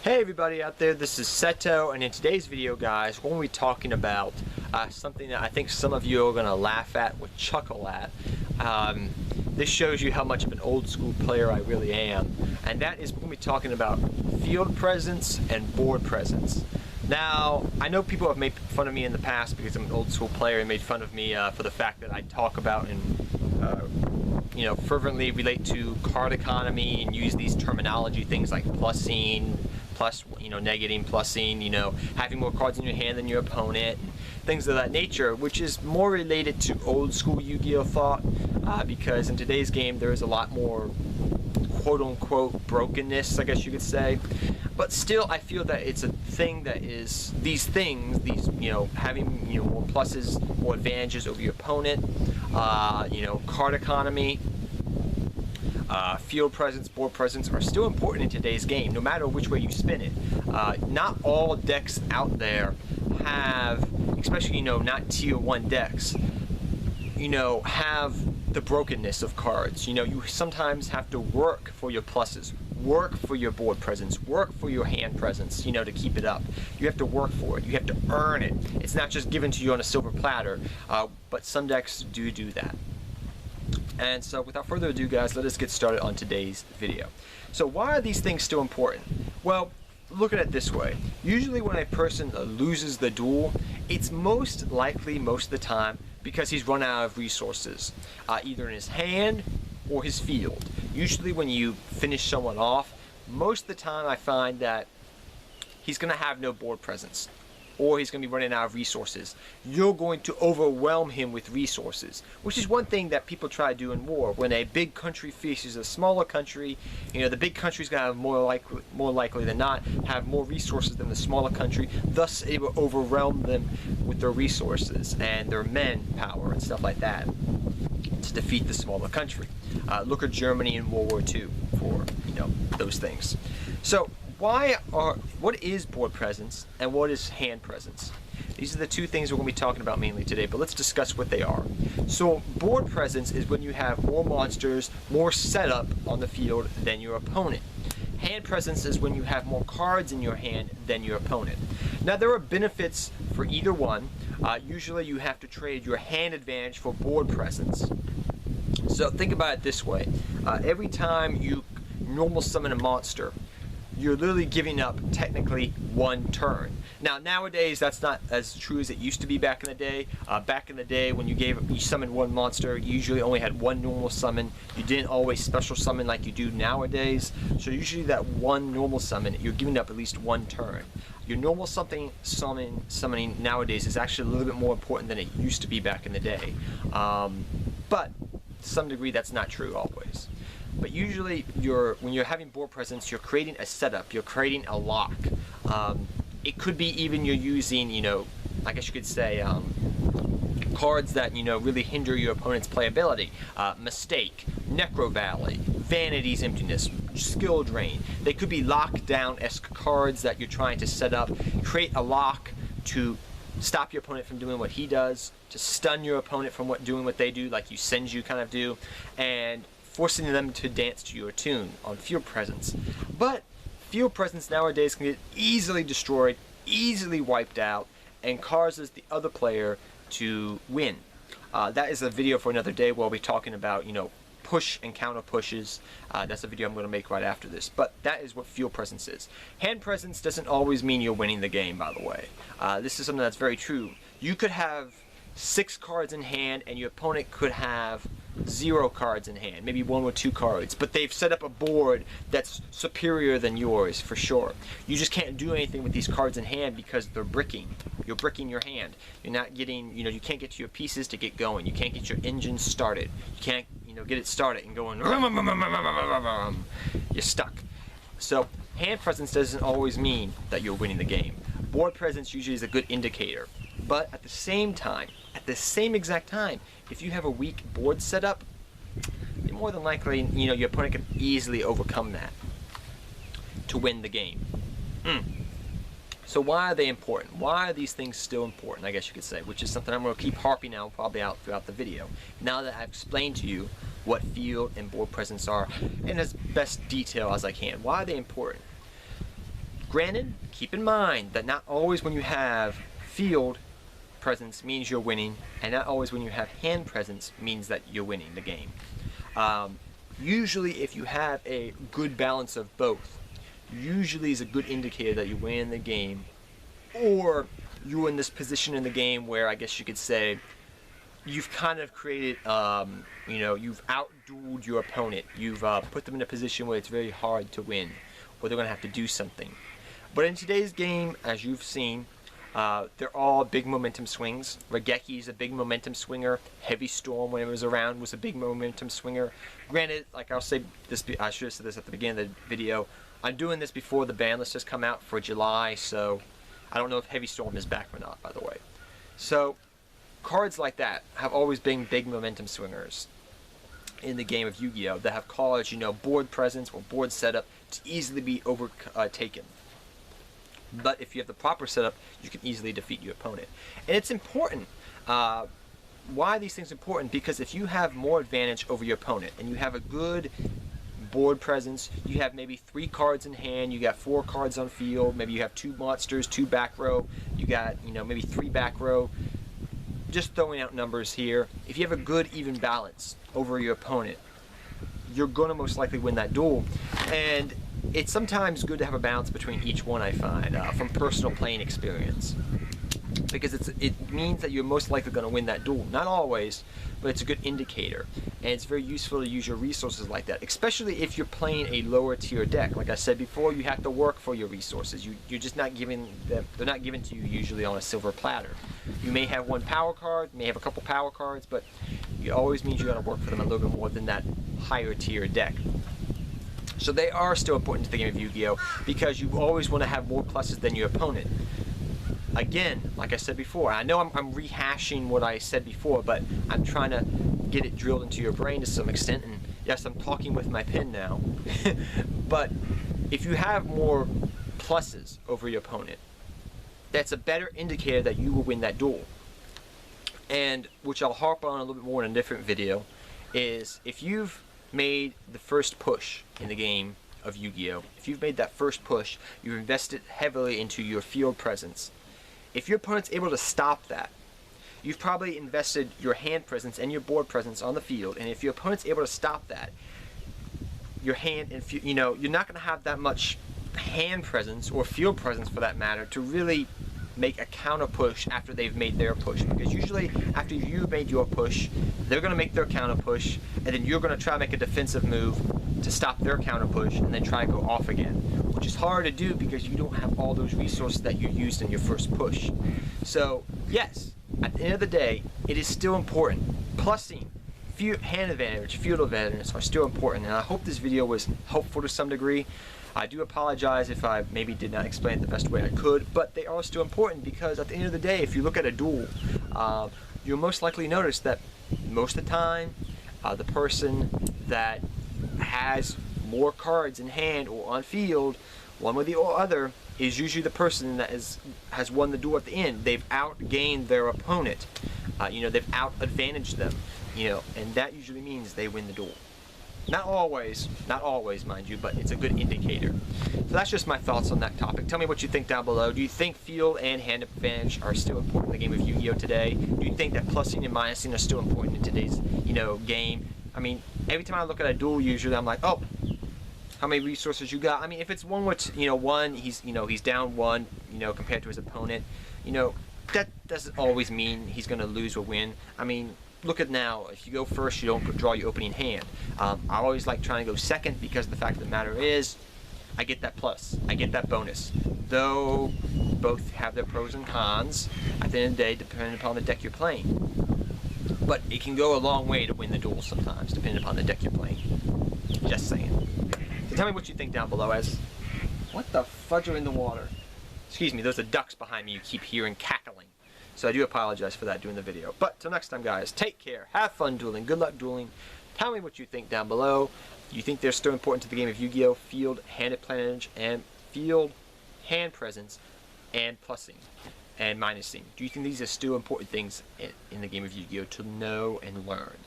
Hey everybody out there, this is Seto, and in today's video guys, we're going to be talking about something that I think some of you are going to laugh at or chuckle at. This shows you how much of an old school player I really am, and that is we're going to be talking about field presence and board presence. Now, I know people have made fun of me in the past because I'm an old school player and made fun of me for the fact that I talk about and fervently relate to card economy and use these terminology, things like plussing, negating, plussing, having more cards in your hand than your opponent, and things of that nature, which is more related to old school Yu-Gi-Oh thought, because in today's game there is a lot more quote-unquote brokenness, I guess you could say. But still, I feel that it's a thing that is having more pluses, more advantages over your opponent, card economy, field presence, board presence are still important in today's game, no matter which way you spin it. Not all decks out there have, especially not tier 1 decks, have the brokenness of cards. You sometimes have to work for your pluses, work for your board presence, work for your hand presence, to keep it up. You have to work for it. You have to earn it. It's not just given to you on a silver platter, but some decks do that. And so without further ado guys, let us get started on today's video. So why are these things still important? Well, look at it this way. Usually when a person loses the duel, it's most likely most of the time because he's run out of resources, either in his hand or his field. Usually when you finish someone off, most of the time I find that he's going to have no board presence, or he's going to be running out of resources. You're going to overwhelm him with resources, which is one thing that people try to do in war. When a big country faces a smaller country, the big country's going to have more likely than not have more resources than the smaller country. Thus, it will overwhelm them with their resources and their manpower and stuff like that to defeat the smaller country. Look at Germany in World War II for those things. So what is board presence and what is hand presence? These are the two things we're going to be talking about mainly today, but let's discuss what they are. So board presence is when you have more monsters, more setup on the field than your opponent. Hand presence is when you have more cards in your hand than your opponent. Now there are benefits for either one. Usually you have to trade your hand advantage for board presence. So think about it this way. Every time you normal summon a monster, you're literally giving up technically one turn. Now nowadays that's not as true as it used to be back in the day. Back in the day when you summoned one monster, you usually only had one normal summon. You didn't always special summon like you do nowadays. So usually that one normal summon, you're giving up at least one turn. Your normal summoning nowadays is actually a little bit more important than it used to be back in the day. But to some degree that's not true always. But usually, when you're having board presence, you're creating a setup, you're creating a lock. It could be even you're using, I guess you could say, cards that, really hinder your opponent's playability. Mistake, Necro Valley, Vanity's Emptiness, Skill Drain. They could be lockdown-esque cards that you're trying to set up, create a lock to stop your opponent from doing what he does, to stun your opponent from doing what they do, like you Senju kind of do, and forcing them to dance to your tune on field presence. But field presence nowadays can get easily destroyed, easily wiped out, and causes the other player to win. That is a video for another day where we'll be talking about, push and counter pushes. That's a video I'm going to make right after this. But that is what field presence is. Hand presence doesn't always mean you're winning the game, by the way. This is something that's very true. You could have 6 cards in hand and your opponent could have 0 cards in hand, maybe 1 or 2 cards, but they've set up a board that's superior than yours for sure. You just can't do anything with these cards in hand because they're bricking. You're bricking your hand. You're not getting, you can't get to your pieces to get going. You can't get your engine started. You can't, get it started and going, you're stuck. So hand presence doesn't always mean that you're winning the game. Board presence usually is a good indicator. But at the same time, at the same exact time, if you have a weak board setup, you're more than likely, your opponent can easily overcome that to win the game. So why are they important? Why are these things still important, I guess you could say, which is something I'm going to keep harping on probably out throughout the video. Now that I've explained to you what field and board presence are in as best detail as I can. Why are they important? Granted, keep in mind that not always when you have field presence means you're winning, and not always when you have hand presence means that you're winning the game. Usually if you have a good balance of both, usually is a good indicator that you win the game, or you're in this position in the game where I guess you could say you've kind of created, you've outdueled your opponent. You've put them in a position where it's very hard to win, or they're going to have to do something. But in today's game, as you've seen, they're all big momentum swings. Rageki's a big momentum swinger. Heavy Storm, when it was around, was a big momentum swinger. Granted, like I'll say this, I should have said this at the beginning of the video, I'm doing this before the ban list has come out for July, so I don't know if Heavy Storm is back or not, by the way. So cards like that have always been big momentum swingers in the game of Yu-Gi-Oh! That have cards, board presence or board setup to easily be overtaken. But if you have the proper setup, you can easily defeat your opponent. And it's important. Why are these things important? Because if you have more advantage over your opponent and you have a good board presence, you have maybe 3 cards in hand, you got 4 cards on field, maybe you have 2 monsters, 2 back row, you got maybe 3 back row, just throwing out numbers here. If you have a good even balance over your opponent, you're going to most likely win that duel. And it's sometimes good to have a balance between each one, I find, from personal playing experience, because it means that you're most likely going to win that duel. Not always, but it's a good indicator, and it's very useful to use your resources like that, especially if you're playing a lower tier deck. Like I said before, you have to work for your resources. You're just not giving them, they're not given to you usually on a silver platter. You may have 1 power card, may have a couple power cards, but it always means you got to work for them a little bit more than that higher tier deck. So they are still important to the game of Yu-Gi-Oh! Because you always want to have more pluses than your opponent. Again, like I said before, I know I'm rehashing what I said before, but I'm trying to get it drilled into your brain to some extent, and yes, I'm talking with my pen now. But if you have more pluses over your opponent, that's a better indicator that you will win that duel. And, which I'll harp on a little bit more in a different video, is if you've made the first push in the game of Yu-Gi-Oh! If you've made that first push, you've invested heavily into your field presence. If your opponent's able to stop that, you've probably invested your hand presence and your board presence on the field, and if your opponent's able to stop that, your hand and you're not going to have that much hand presence or field presence for that matter to really make a counter push after they've made their push, because usually after you've made your push, they're going to make their counter push, and then you're going to try to make a defensive move to stop their counter push and then try to go off again, which is hard to do because you don't have all those resources that you used in your first push. So yes, at the end of the day, it is still important. Plussing, hand advantage, field advantage are still important, and I hope this video was helpful to some degree. I do apologize if I maybe did not explain it the best way I could, but they are still important because at the end of the day, if you look at a duel, you'll most likely notice that most of the time, the person that has more cards in hand or on field, one way or other, is usually the person that has won the duel at the end. They've outgained their opponent. They've out-advantaged them, and that usually means they win the duel. Not always, mind you, but it's a good indicator. So that's just my thoughts on that topic. Tell me what you think down below. Do you think field and hand advantage are still important in the game of Yu-Gi-Oh! Today? Do you think that plussing and minusing are still important in today's, game? I mean, every time I look at a duel, usually I'm like, oh, how many resources you got? I mean, if it's one which, he's down 1, compared to his opponent, that doesn't always mean he's going to lose or win. I mean, look at now, if you go first, you don't draw your opening hand. I always like trying to go second because the fact of the matter is, I get that plus, I get that bonus. Though both have their pros and cons, at the end of the day, depending upon the deck you're playing. But it can go a long way to win the duel sometimes, depending upon the deck you're playing. Just saying. So tell me what you think down below. What the fudge are in the water? Excuse me, those are ducks behind me you keep hearing cackling. So I do apologize for that during the video. But till next time, guys, take care, have fun dueling, good luck dueling. Tell me what you think down below. Do you think they're still important to the game of Yu-Gi-Oh! Field, hand advantage, and field, hand presence, and plussing, and minusing? Do you think these are still important things in the game of Yu-Gi-Oh! To know and learn?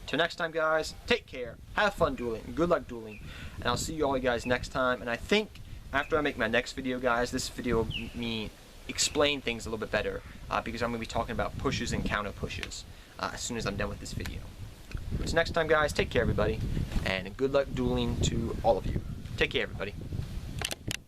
Till next time, guys, take care, have fun dueling, good luck dueling, and I'll see you all guys next time. And I think after I make my next video, guys, this video will me explain things a little bit better because I'm going to be talking about pushes and counter pushes as soon as I'm done with this video. So next time, guys, take care, everybody, and good luck dueling to all of you. Take care, everybody.